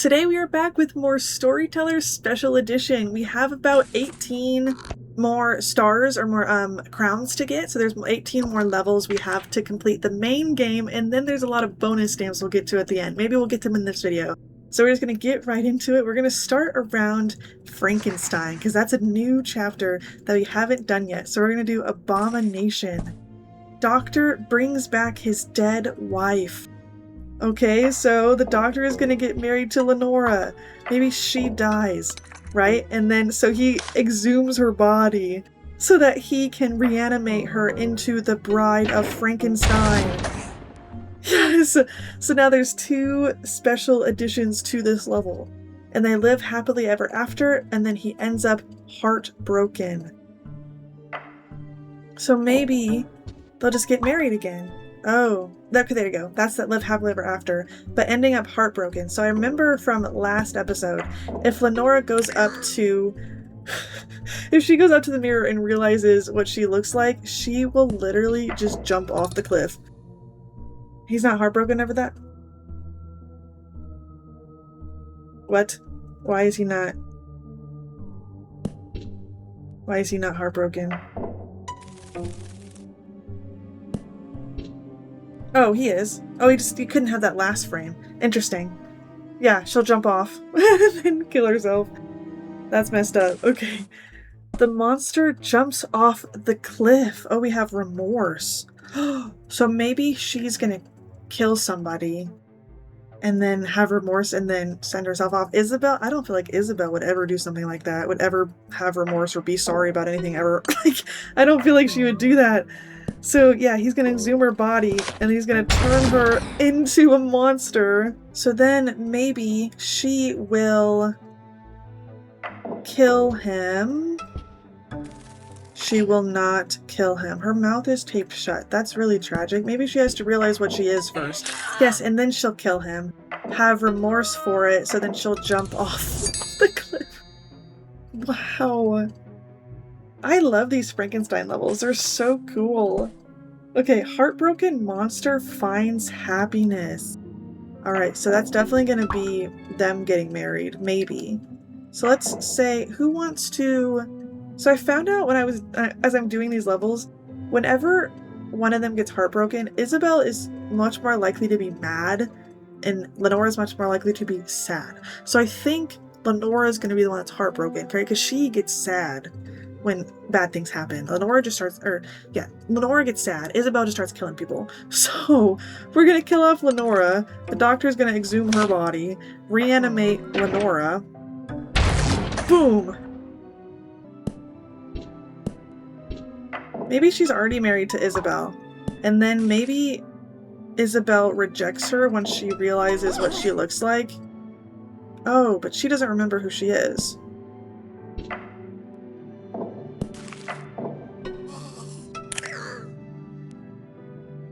Today we are back with more Storyteller Special Edition. We have about 18 more stars or more crowns to get, so there's 18 more levels we have to complete the main game, and then there's a lot of bonus stamps we'll get to at the end. Maybe we'll get them in this video. So we're just going to get right into it. We're going to start around Frankenstein, because that's a new chapter that we haven't done yet. So we're going to do Abomination. Doctor brings back his dead wife. Okay, so the doctor is gonna get married to Lenora. Maybe she dies, right? And then so he exhumes her body so that he can reanimate her into the bride of Frankenstein. Yes! So now there's 2 special additions to this level. And they live happily ever after, and then he ends up heartbroken. So maybe they'll just get married again. Oh, okay, there you go. That's that live happily ever after, but ending up heartbroken. So I remember from last episode, if Lenora goes up to, if she goes up to the mirror and realizes what she looks like, she will literally just jump off the cliff. He's not heartbroken over that? What? Why is he not? Why is he not heartbroken? Oh, he is. Oh, he couldn't have that last frame. Interesting. Yeah, she'll jump off and then kill herself. That's messed up. Okay. The monster jumps off the cliff. Oh, we have remorse. So maybe she's gonna kill somebody and then have remorse and then send herself off. Isabel? I don't feel like Isabel would ever do something like that, would ever have remorse or be sorry about anything ever. Like, I don't feel like she would do that. So yeah, he's gonna exhume her body and he's gonna turn her into a monster. So then maybe she will kill him. She will not kill him. Her mouth is taped shut. That's really tragic. Maybe she has to realize what she is first. Yes, and then she'll kill him. Have remorse for it, so then she'll jump off the cliff. Wow. I love these Frankenstein levels. They're so cool. Okay, heartbroken monster finds happiness. Alright, so that's definitely going to be them getting married. Maybe. So let's say, who wants to... So I found out when I was, as I'm doing these levels, whenever one of them gets heartbroken, Isabel is much more likely to be mad, and Lenora is much more likely to be sad. So I think Lenora is going to be the one that's heartbroken, right? Because she gets sad when bad things happen. Lenora just starts, Lenora gets sad. Isabel just starts killing people. So we're going to kill off Lenora. The doctor's going to exhume her body, reanimate Lenora. Boom! Maybe she's already married to Isabel. And then maybe Isabel rejects her when she realizes what she looks like. Oh, but she doesn't remember who she is.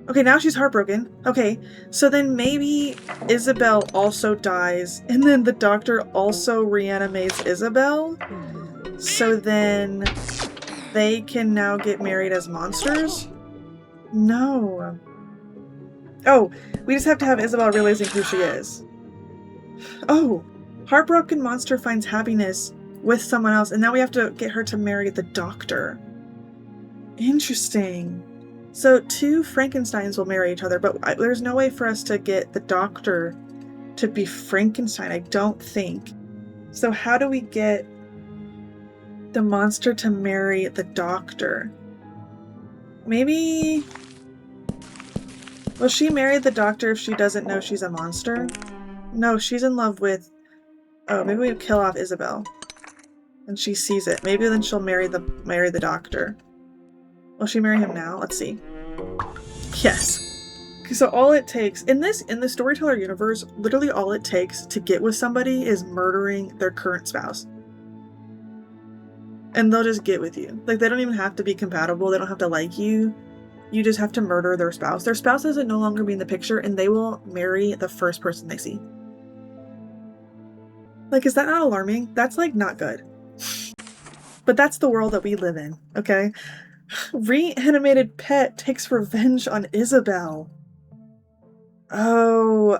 Okay, now she's heartbroken. Okay, so then maybe Isabel also dies, and then the doctor also reanimates Isabel? So then they can now get married as monsters? No. Oh, we just have to have Isabel realizing who she is. Oh, heartbroken monster finds happiness with someone else, and now we have to get her to marry the doctor. Interesting. So 2 Frankensteins will marry each other, but there's no way for us to get the doctor to be Frankenstein, I don't think. So how do we get the monster to marry the doctor? Maybe... Will she marry the doctor if she doesn't know she's a monster? No, she's in love with... Oh, maybe we kill off Isabel. And she sees it. Maybe then she'll marry the doctor. Will she marry him now? Let's see. Yes. So all it takes in the Storyteller universe, literally all it takes to get with somebody is murdering their current spouse. And they'll just get with you. Like, they don't even have to be compatible. They don't have to like you. You just have to murder their spouse. Their spouse doesn't no longer be in the picture, and they will marry the first person they see. Like, is that not alarming? That's, like, not good. But that's the world that we live in, okay? Reanimated pet takes revenge on Isabel. Oh,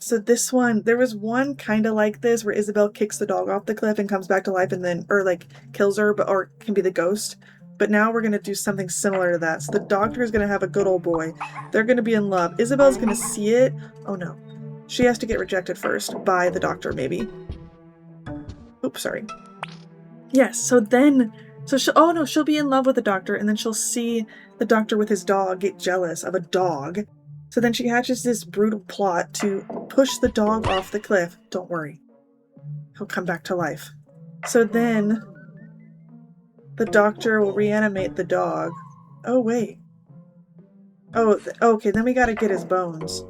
so this one, there was one kind of like this where Isabel kicks the dog off the cliff and comes back to life and then, or like kills her, but, or can be the ghost. But now we're going to do something similar to that. So the doctor is going to have a good old boy. They're going to be in love. Isabel's going to see it. Oh no. She has to get rejected first by the doctor, maybe. Oops, sorry. Yes, so then, so she'll, oh no, she'll be in love with the doctor and then she'll see the doctor with his dog get jealous of a dog. So then she hatches this brutal plot to push the dog off the cliff. Don't worry. He'll come back to life. So then the doctor will reanimate the dog. Oh, wait. Oh, okay, then we gotta get his bones.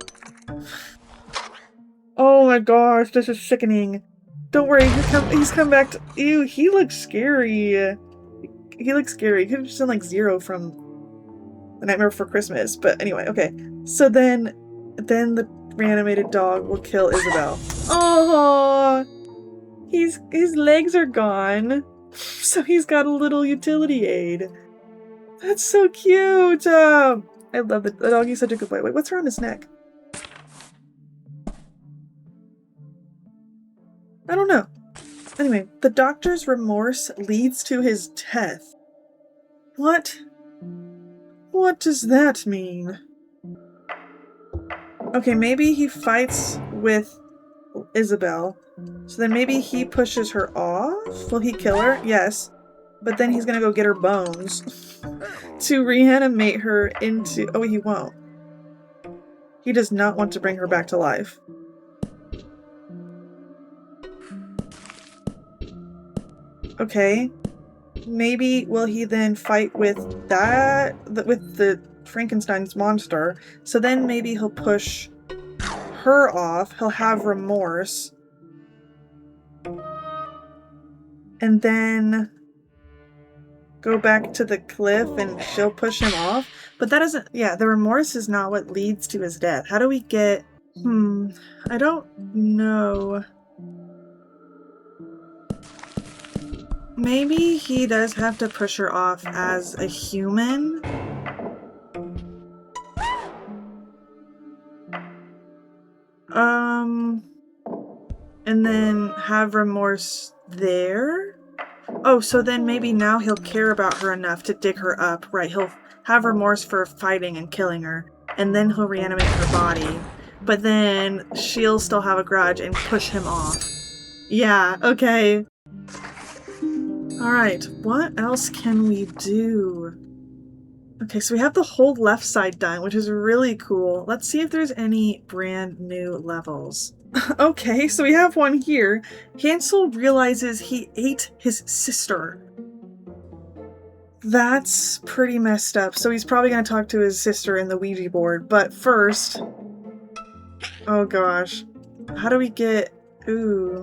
Oh my gosh, this is sickening. Don't worry, he's come back to... Ew, he looks scary. He looks scary. He could have just done like Zero from The Nightmare Before Christmas. But anyway, okay. So then the reanimated dog will kill Isabel. Oh, his legs are gone. So he's got a little utility aid. That's so cute. I love it. The doggy's such a good boy. Wait, what's around his neck? I don't know. Anyway, the doctor's remorse leads to his death. What? What does that mean? Okay, maybe he fights with Isabel. So then maybe he pushes her off? Will he kill her? Yes. But then he's gonna go get her bones to reanimate her into... Oh, he won't. He does not want to bring her back to life. Okay. Maybe will he then fight with with the Frankenstein's monster? So then maybe he'll push her off. He'll have remorse. And then go back to the cliff and she'll push him off. But that doesn't... Yeah, the remorse is not what leads to his death. How do we get... I don't know. Maybe he does have to push her off as a human. And then have remorse there? Oh, so then maybe now he'll care about her enough to dig her up. Right, he'll have remorse for fighting and killing her. And then he'll reanimate her body. But then she'll still have a grudge and push him off. Yeah, okay. Alright, what else can we do? Okay, so we have the whole left side done, which is really cool. Let's see if there's any brand new levels. Okay, so we have one here. Hansel realizes he ate his sister. That's pretty messed up. So he's probably going to talk to his sister in the Ouija board. But first... Oh gosh. How do we get... Ooh...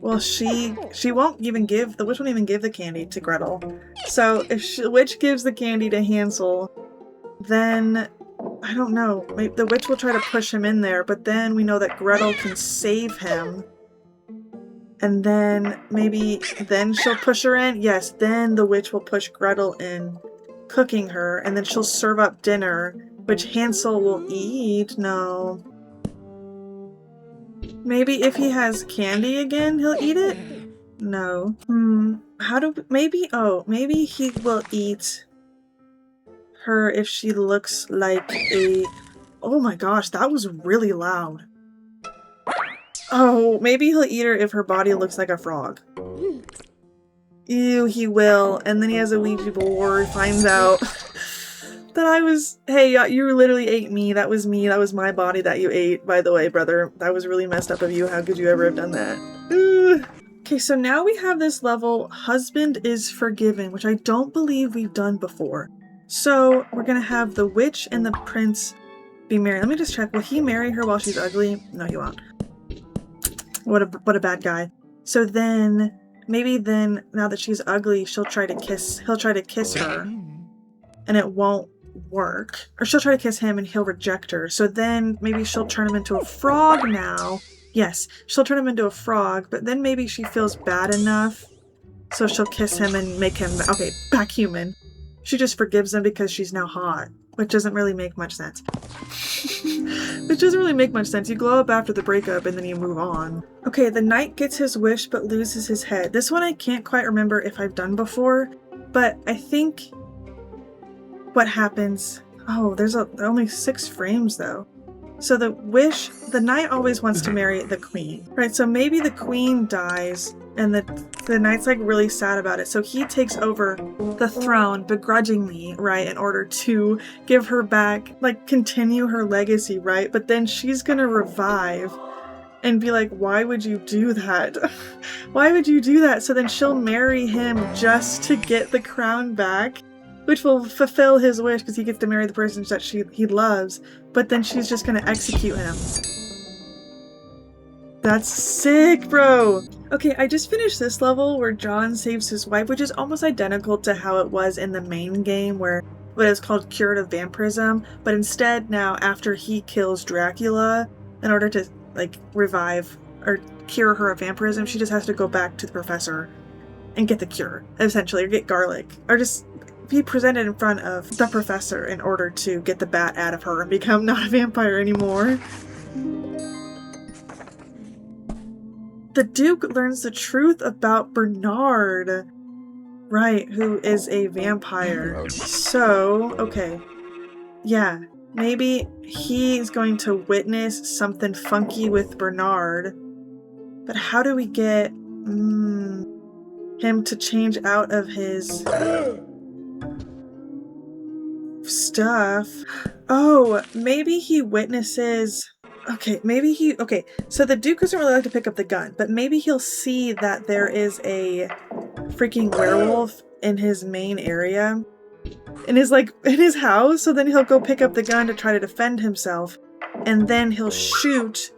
Well, she won't even give... The witch won't even give the candy to Gretel. So if the witch gives the candy to Hansel, then... I don't know. Maybe the witch will try to push him in there, but then we know that Gretel can save him. And then maybe then she'll push her in? Yes, then the witch will push Gretel in, cooking her, and then she'll serve up dinner, which Hansel will eat? No. Maybe if he has candy again, he'll eat it? No. How do... Maybe... Oh, maybe he will eat her if she looks like a... Oh my gosh, that was really loud. Oh, maybe he'll eat her if her body looks like a frog. Ew, he will. And then he has a Ouija board, finds out that I was... Hey, you literally ate me. That was me. That was my body that you ate, by the way, brother. That was really messed up of you. How could you ever have done that? Ugh. Okay, so now we have this level, Husband is Forgiven, which I don't believe we've done before. So we're gonna have the witch and the prince be married. Let me just check. Will he marry her while she's ugly? No, he won't. What a bad guy. So then, maybe then, now that she's ugly, he'll try to kiss her, and it won't work. Or she'll try to kiss him and he'll reject her. So then maybe she'll turn him into a frog now. Yes, she'll turn him into a frog, but then maybe she feels bad enough, so she'll kiss him and make him, okay, back human. She just forgives him because she's now hot. which doesn't really make much sense. Which doesn't really make much sense. You glow up after the breakup and then you move on. Okay, the knight gets his wish but loses his head. This one I can't quite remember if I've done before, but I think what happens... Oh, there's only 6 frames though. So the wish, the knight always wants to marry the queen, right? So maybe the queen dies and the knight's like really sad about it. So he takes over the throne begrudgingly, right? In order to give her back, like continue her legacy, right? But then she's gonna revive and be like, why would you do that? Why would you do that? So then she'll marry him just to get the crown back, which will fulfill his wish because he gets to marry the person that he loves, but then she's just gonna execute him. That's sick, bro! Okay, I just finished this level where John saves his wife, which is almost identical to how it was in the main game where what is called curative vampirism, but instead now after he kills Dracula, in order to like revive or cure her of vampirism, she just has to go back to the professor and get the cure, essentially, or get garlic, or just be presented in front of the professor in order to get the bat out of her and become not a vampire anymore. The Duke learns the truth about Bernard, right, who is a vampire. So, okay, yeah, maybe he's going to witness something funky with Bernard, but how do we get him to change out of his stuff? Oh, maybe he witnesses... Okay, so the Duke isn't really allowed to pick up the gun, but maybe he'll see that there is a freaking werewolf in his main area, in his house, so then he'll go pick up the gun to try to defend himself, and then he'll shoot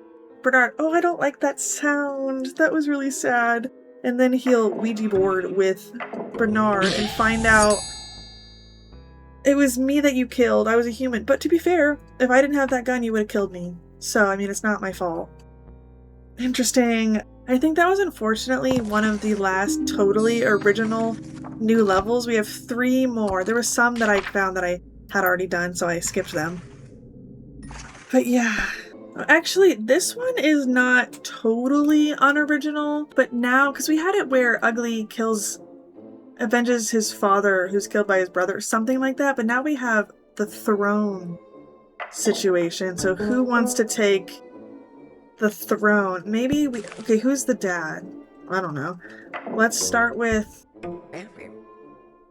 Bernard. Oh, I don't like that sound. That was really sad. And then he'll Ouija board with Bernard and find out it was me that you killed. I was a human. But to be fair, if I didn't have that gun, you would have killed me. So, I mean, it's not my fault. Interesting. I think that was unfortunately one of the last totally original new levels. We have 3 more. There were some that I found that I had already done, so I skipped them. But yeah. Actually, this one is not totally unoriginal, but now, because we had it where Ugly avenges his father who's killed by his brother, something like that, but now we have the throne situation. So who wants to take the throne? Maybe okay, who's the dad? I don't know. Let's start with... I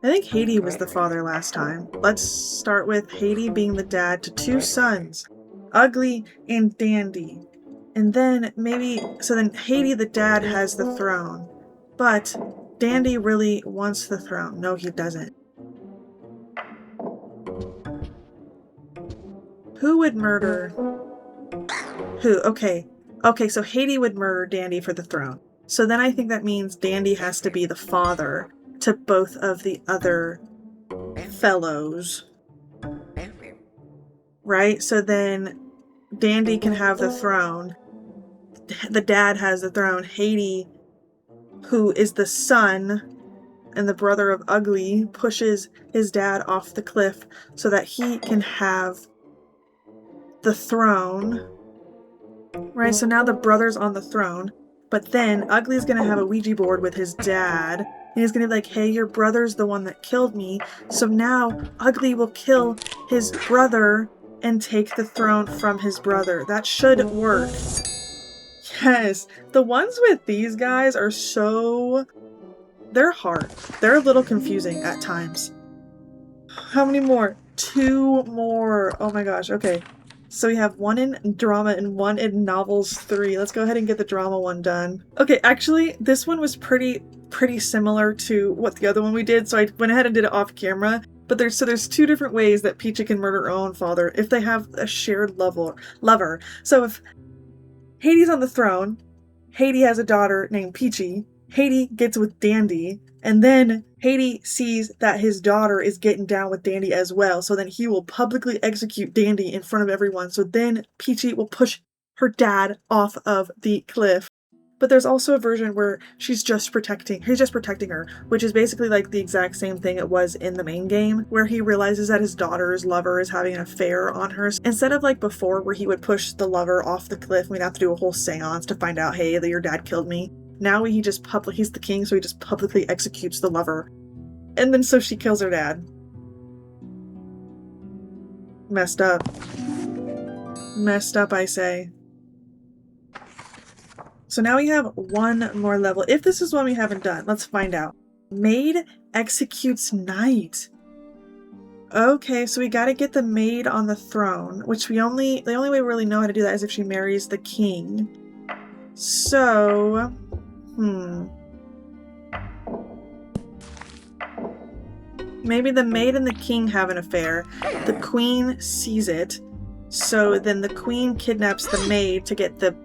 think Haiti was the father last time. Let's start with Haiti being the dad to 2 sons, Ugly and Dandy. And then maybe... So then Haiti, the dad, has the throne. But Dandy really wants the throne. No, he doesn't. Who would murder who? Okay, so Haiti would murder Dandy for the throne. So then I think that means Dandy has to be the father to both of the other fellows. Right? So then Dandy can have the throne. The dad has the throne. Haiti, who is the son and the brother of Ugly, pushes his dad off the cliff so that he can have the throne, right? So now the brother's on the throne, but then Ugly's gonna have a Ouija board with his dad, and he's gonna be like, hey, your brother's the one that killed me, so now Ugly will kill his brother and take the throne from his brother. That should work. Yes, the ones with these guys are they're hard. They're a little confusing at times. How many more? 2 more. Oh my gosh, okay. So we have 1 in drama and 1 in novels 3. Let's go ahead and get the drama one done. Okay, actually, this one was pretty similar to what the other one we did, so I went ahead and did it off camera. But there's 2 different ways that Peachy can murder her own father if they have a shared lover. So if Hades on the throne, Haiti has a daughter named Peachy, Haiti gets with Dandy, and then Haiti sees that his daughter is getting down with Dandy as well, so then he will publicly execute Dandy in front of everyone, so then Peachy will push her dad off of the cliff. But there's also a version where he's just protecting her, which is basically like the exact same thing it was in the main game, where he realizes that his daughter's lover is having an affair on her. Instead of like before where he would push the lover off the cliff and we'd have to do a whole seance to find out, hey, that your dad killed me. Now he's the king, so he just publicly executes the lover. And then so she kills her dad. Messed up. Messed up, I say. So now we have one more level. If this is one we haven't done, let's find out. Maid executes knight. Okay, so we gotta get the maid on the throne, which the only way we really know how to do that is if she marries the king. So, maybe the maid and the king have an affair. The queen sees it. So then the queen kidnaps the maid to get the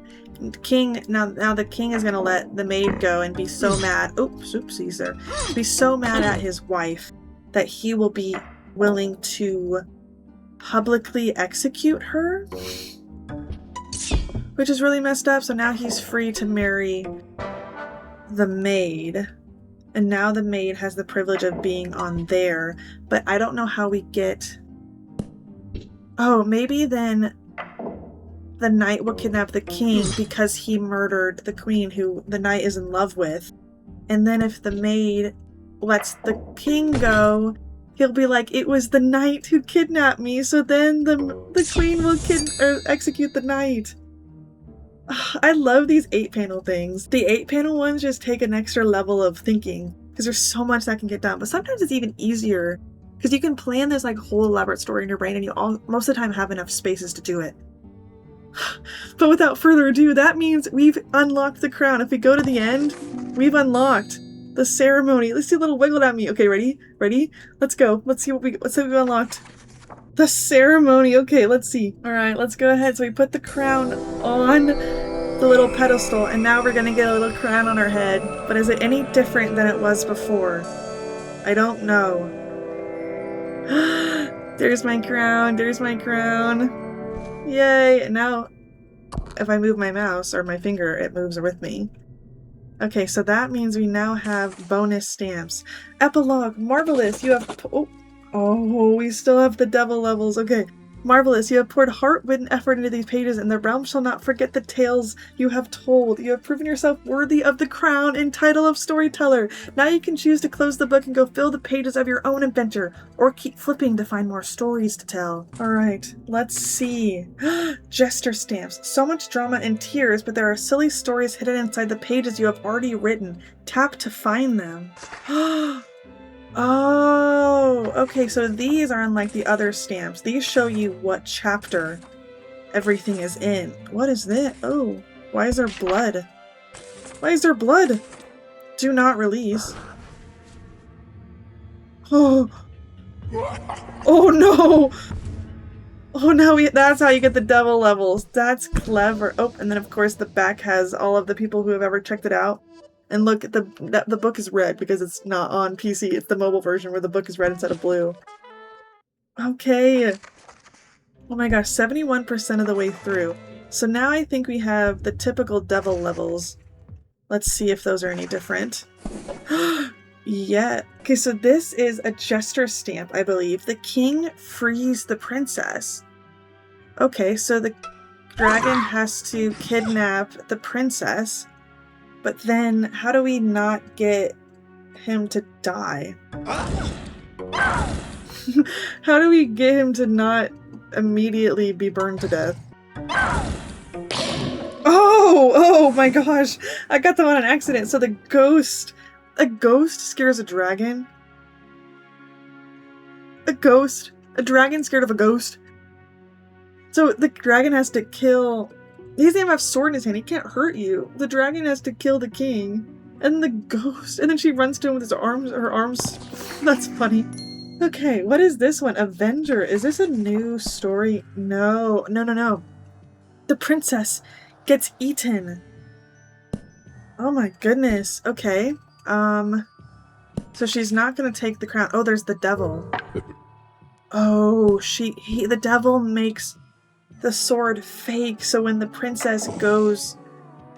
king. Now the king is gonna let the maid go and be so mad. Oopsies there. Be so mad at his wife that he will be willing to publicly execute her, which is really messed up. So now he's free to marry the maid, and now the maid has the privilege of being on there. But I don't know how we get. Oh, maybe then the knight will kidnap the king because he murdered the queen who the knight is in love with. And then if the maid lets the king go, he'll be like, it was the knight who kidnapped me, so then the queen will execute the knight. I love these 8-panel things. The 8-panel ones just take an extra level of thinking because there's so much that can get done. But sometimes it's even easier because you can plan this like whole elaborate story in your brain and you most of the time have enough spaces to do it. But without further ado, that means we've unlocked the crown. If we go to the end, we've unlocked the ceremony. Let's see a little wiggle at me. Okay, ready? Ready? Let's go. Let's see what we've unlocked. The ceremony. Okay, let's see. All right, let's go ahead. So we put the crown on the little pedestal, and now we're gonna get a little crown on our head. But is it any different than it was before? I don't know. There's my crown. There's my crown. Yay! And now, if I move my mouse or my finger, it moves with me. Okay, so that means we now have bonus stamps. Epilogue, marvelous. You have we still have the devil levels. Okay. Marvelous, you have poured heart-ridden effort into these pages, and the realm shall not forget the tales you have told. You have proven yourself worthy of the crown and title of Storyteller. Now you can choose to close the book and go fill the pages of your own adventure, or keep flipping to find more stories to tell. Alright, let's see. Jester stamps. So much drama and tears, but there are silly stories hidden inside the pages you have already written. Tap to find them. Oh, okay, so these are unlike the other stamps. These show you what chapter everything is in. What is this? Oh, why is there blood? Why is there blood? Do not release. Oh. Oh no! Oh no, that's how you get the devil levels. That's clever. Oh, and then of course the back has all of the people who have ever checked it out. And look, the book is red because it's not on PC. It's the mobile version where the book is red instead of blue. Okay. Oh my gosh, 71% of the way through. So now I think we have the typical devil levels. Let's see if those are any different. Yeah. Okay, so this is a jester stamp, I believe. The king frees the princess. Okay, so the dragon has to kidnap the princess. But then, how do we not get him to die? How do we get him to not immediately be burned to death? Oh my gosh! I got them on an accident. So a ghost scares a dragon? A dragon scared of a ghost? So the dragon has to kill... He doesn't even have a sword in his hand. He can't hurt you. The dragon has to kill the king. And the ghost. And then she runs to him with her arms. That's funny. Okay, what is this one? Avenger. Is this a new story? No. The princess gets eaten. Oh my goodness. Okay. So she's not gonna take the crown. Oh, there's the devil. Oh, the devil makes the sword fake, so when the princess goes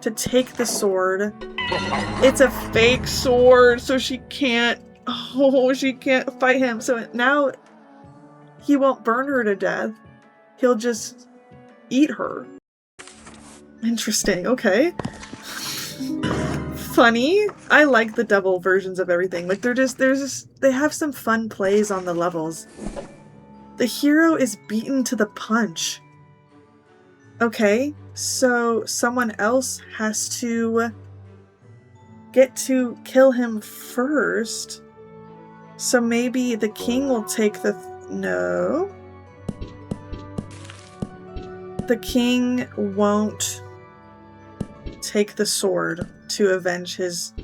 to take the sword. It's a fake sword, so she can't fight him. So now he won't burn her to death. He'll just eat her. Interesting, okay. Funny. I like the devil versions of everything. Like they have some fun plays on the levels. The hero is beaten to the punch. Okay, so someone else has to get to kill him first. So maybe the king will take the... No. The king won't take the sword to avenge his...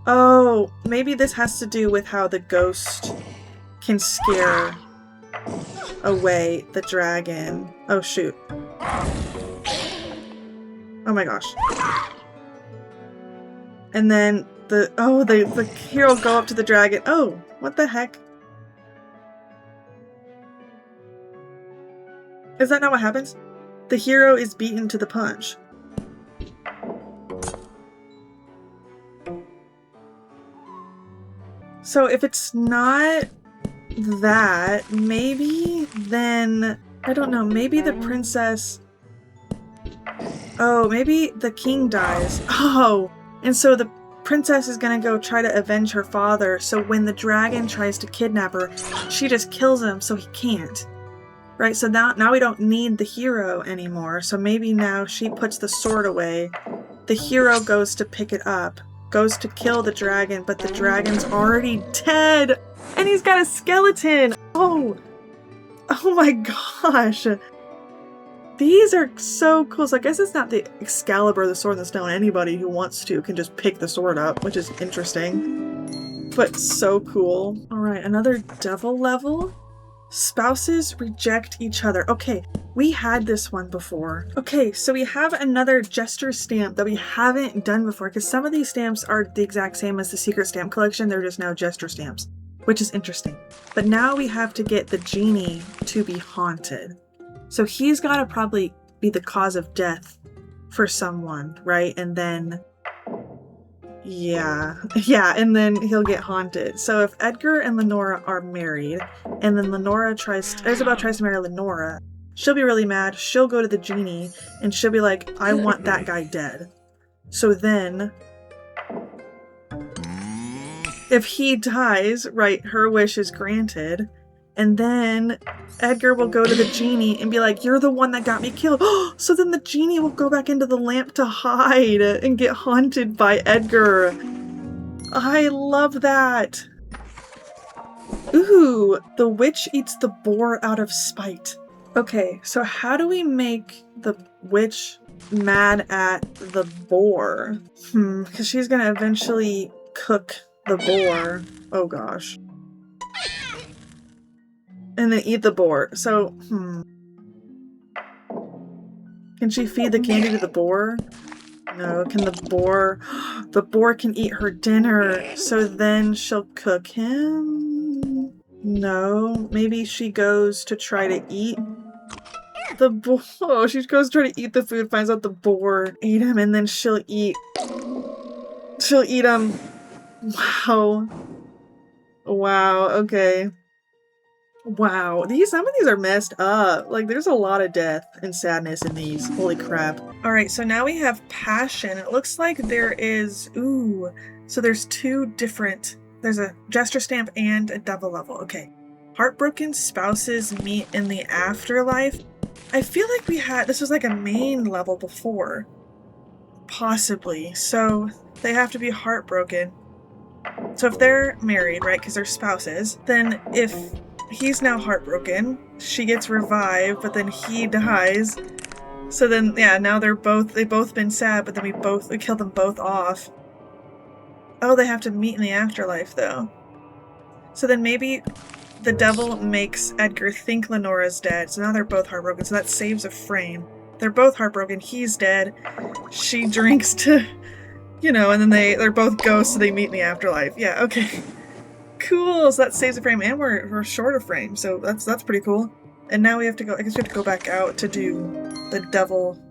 Oh, maybe this has to do with how the ghost can scare away the dragon. Oh, shoot. Oh my gosh. And then the hero will go up to the dragon. Oh, what the heck? Is that not what happens? The hero is beaten to the punch. So if it's not that, maybe then... I don't know, maybe the princess... Oh, maybe the king dies. Oh! And so the princess is gonna go try to avenge her father, so when the dragon tries to kidnap her, she just kills him so he can't. Right, so now we don't need the hero anymore, so maybe now she puts the sword away. The hero goes to pick it up, goes to kill the dragon, but the dragon's already dead! And he's got a skeleton! Oh! Oh my gosh! These are so cool. So I guess it's not the Excalibur, the Sword in the Stone. Anybody who wants to can just pick the sword up, which is interesting. But so cool. Alright, another devil level. Spouses reject each other. Okay, we had this one before. Okay, so we have another Jester stamp that we haven't done before, because some of these stamps are the exact same as the Secret Stamp Collection. They're just now Jester stamps, which is interesting. But now we have to get the genie to be haunted. So he's got to probably be the cause of death for someone, right? And then, yeah, and then he'll get haunted. So if Edgar and Lenora are married, and then Isabel tries to marry Lenora, she'll be really mad. She'll go to the genie, and she'll be like, I want that guy dead. So then, if he dies, right, her wish is granted. And then Edgar will go to the genie and be like, you're the one that got me killed. So then the genie will go back into the lamp to hide and get haunted by Edgar. I love that. Ooh, the witch eats the boar out of spite. Okay, so how do we make the witch mad at the boar? Because she's gonna eventually cook the boar. Oh gosh. And then eat the boar. So, Can she feed the candy to the boar? No. Can the boar... The boar can eat her dinner, so then she'll cook him? No. Maybe she goes to try to eat the boar. Oh, she goes to try to eat the food, finds out the boar ate him, and then she'll eat him. Wow. Wow, okay. Wow, some of these are messed up. Like, there's a lot of death and sadness in these. Holy crap. Alright, so now we have passion. It looks like there is... Ooh. So there's two different... There's a Jester stamp and a devil level. Okay. Heartbroken spouses meet in the afterlife. I feel like we had... This was like a main level before. Possibly. So they have to be heartbroken. So if they're married, right, because they're spouses, then if... He's now heartbroken. She gets revived, but then he dies. So then, yeah, now they've both been sad, but then we kill them both off. Oh, they have to meet in the afterlife, though. So then maybe the devil makes Edgar think Lenora's dead, so now they're both heartbroken, so that saves a frame. They're both heartbroken, he's dead. She drinks to, and then they're both ghosts, so they meet in the afterlife. Yeah, okay. Cool, so that saves a frame, and we're short of frame, so that's pretty cool. And now we have to go, I guess we have to go back out to do the devil.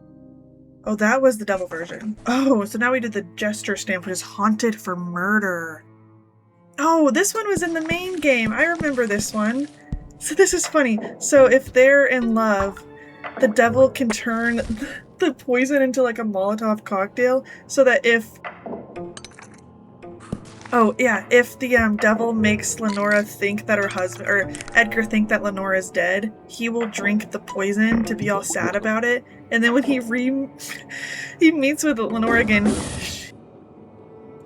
Oh, that was the devil version. Oh, so now we did the gesture stamp, which is haunted for murder. Oh, this one was in the main game. I remember this one. So this is funny. So if they're in love, the devil can turn the poison into like a Molotov cocktail so that if... Oh, yeah, if the devil makes Lenora think that her husband, or Edgar think that Lenora is dead, he will drink the poison to be all sad about it. And then when he meets with Lenora again,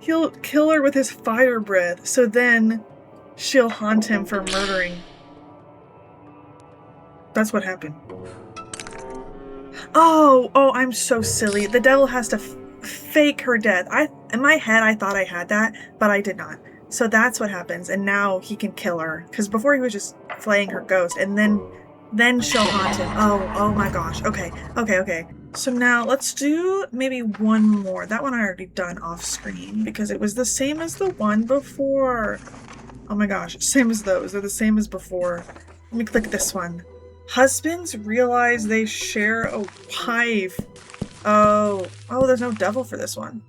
he'll kill her with his fire breath. So then she'll haunt him for murdering. That's what happened. Oh, I'm so silly. The devil has to fake her death. In my head, I thought I had that, but I did not. So that's what happens, and now he can kill her. Because before he was just flaying her ghost, and then she'll haunt him. Oh my gosh. Okay. So now let's do maybe one more. That one I already done off screen because it was the same as the one before. Oh my gosh, same as those. They're the same as before. Let me click this one. Husbands realize they share a wife. Oh, there's no devil for this one.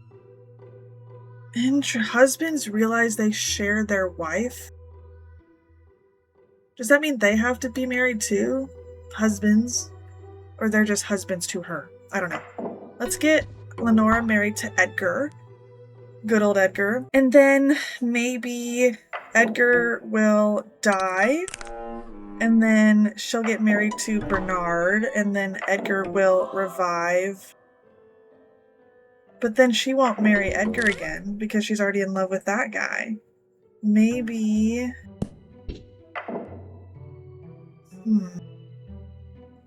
Husbands realize they share their wife? Does that mean they have to be married too? Husbands? Or they're just husbands to her? I don't know. Let's get Lenora married to Edgar. Good old Edgar. And then maybe Edgar will die. And then she'll get married to Bernard, and then Edgar will revive. But then she won't marry Edgar again because she's already in love with that guy. Maybe...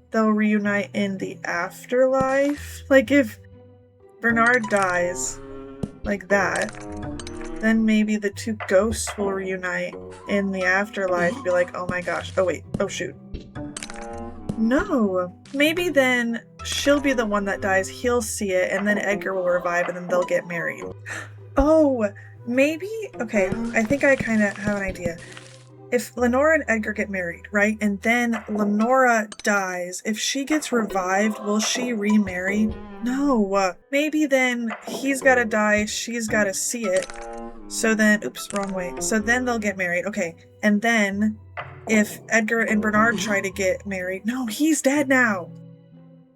They'll reunite in the afterlife? Like if Bernard dies like that, then maybe the two ghosts will reunite in the afterlife and be like, oh my gosh. Oh wait. Oh shoot. No. Maybe then she'll be the one that dies, he'll see it, and then Edgar will revive and then they'll get married. Oh, maybe? Okay, I think I kind of have an idea. If Lenora and Edgar get married, right? And then Lenora dies, if she gets revived, will she remarry? No. Maybe then he's gotta die, she's gotta see it. So then, oops, wrong way. So then they'll get married. Okay. And then if Edgar and Bernard try to get married, no, he's dead now.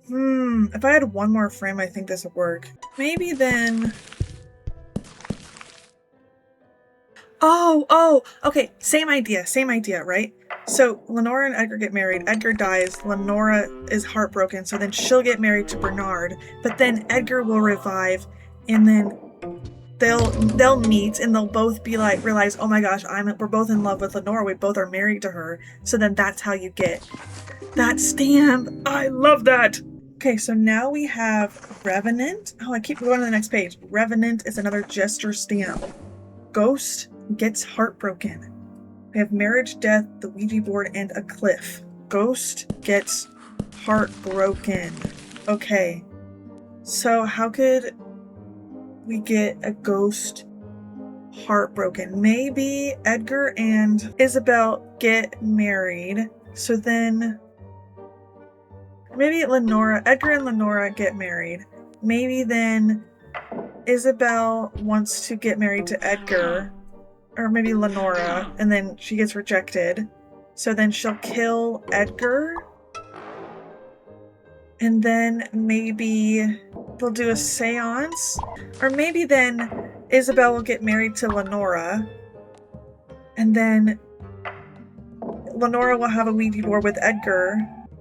If I had one more frame, I think this would work. Maybe then... Oh, okay. Same idea, right? So Lenora and Edgar get married, Edgar dies, Lenora is heartbroken, so then she'll get married to Bernard, but then Edgar will revive, and then they'll meet and they'll both be like, realize, oh my gosh, we're both in love with Lenora, we both are married to her, so then that's how you get that stamp. I love that. Okay, so now we have Revenant. Oh, I keep going to the next page. Revenant is another gesture stamp. Ghost gets heartbroken. We have marriage, death, the Ouija board, and a cliff. Ghost gets heartbroken. Okay, so how could we get a ghost heartbroken? Maybe Edgar and Isabel get married. So then maybe Edgar and Lenora get married. Maybe then Isabel wants to get married to Edgar, or maybe Lenora, and then she gets rejected. So then she'll kill Edgar. And then maybe they'll do a seance. Or maybe then Isabel will get married to Lenora. And then Lenora will have a Ouija board with Edgar.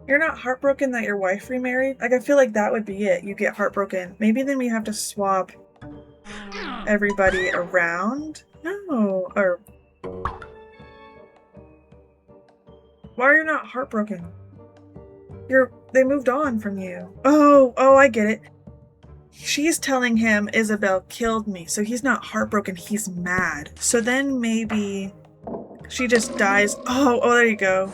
You're not heartbroken that your wife remarried? Like, I feel like that would be it. You get heartbroken. Maybe then we have to swap everybody around? No. Or... why are you not heartbroken? They moved on from you. Oh, I get it. She's telling him Isabel killed me, so he's not heartbroken, he's mad. So then maybe she just dies. Oh, there you go.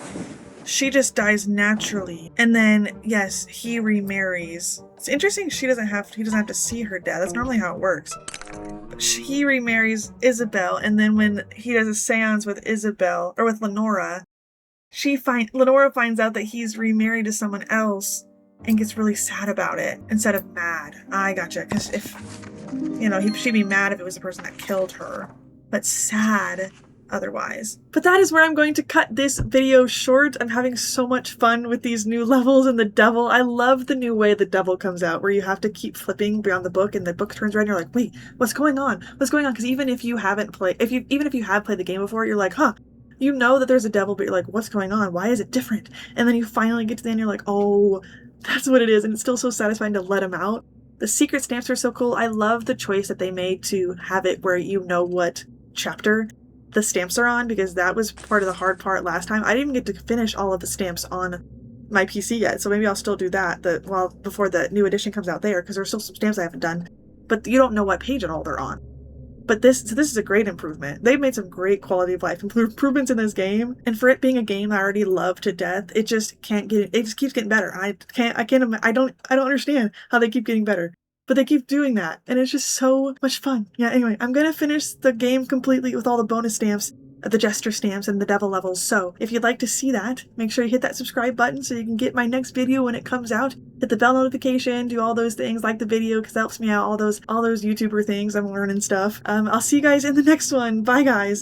She just dies naturally. And then, yes, he remarries. It's interesting he doesn't have to see her death. That's normally how it works. But he remarries Isabel, and then when he does a seance with Isabel, or with Lenora, Lenora finds out that he's remarried to someone else and gets really sad about it instead of mad. I gotcha, because if, she'd be mad if it was the person that killed her, but sad otherwise. But that is where I'm going to cut this video short. I'm having so much fun with these new levels and the devil. I love the new way the devil comes out, where you have to keep flipping beyond the book and the book turns red and you're like, wait, what's going on? What's going on? Because even if you haven't played, even if you have played the game before, you're like, huh, you know that there's a devil, but you're like, what's going on? Why is it different? And then you finally get to the end, you're like, oh, that's what it is. And it's still so satisfying to let him out. The secret stamps are so cool. I love the choice that they made to have it where you know what chapter the stamps are on, because that was part of the hard part last time. I didn't even get to finish all of the stamps on my PC yet, so maybe I'll still do that before the new edition comes out there, because there's still some stamps I haven't done. But you don't know what page at all they're on. But this is a great improvement. They've made some great quality of life improvements in this game, and for it being a game I already love to death, it just keeps getting better. I don't understand how they keep getting better. But they keep doing that, and it's just so much fun. Yeah, anyway, I'm gonna finish the game completely with all the bonus stamps, the gesture stamps, and the devil levels. So if you'd like to see that, make sure you hit that subscribe button so you can get my next video when it comes out. Hit the bell notification, do all those things, like the video, because that helps me out, all those YouTuber things. I'm learning stuff. I'll see you guys in the next one. Bye, guys.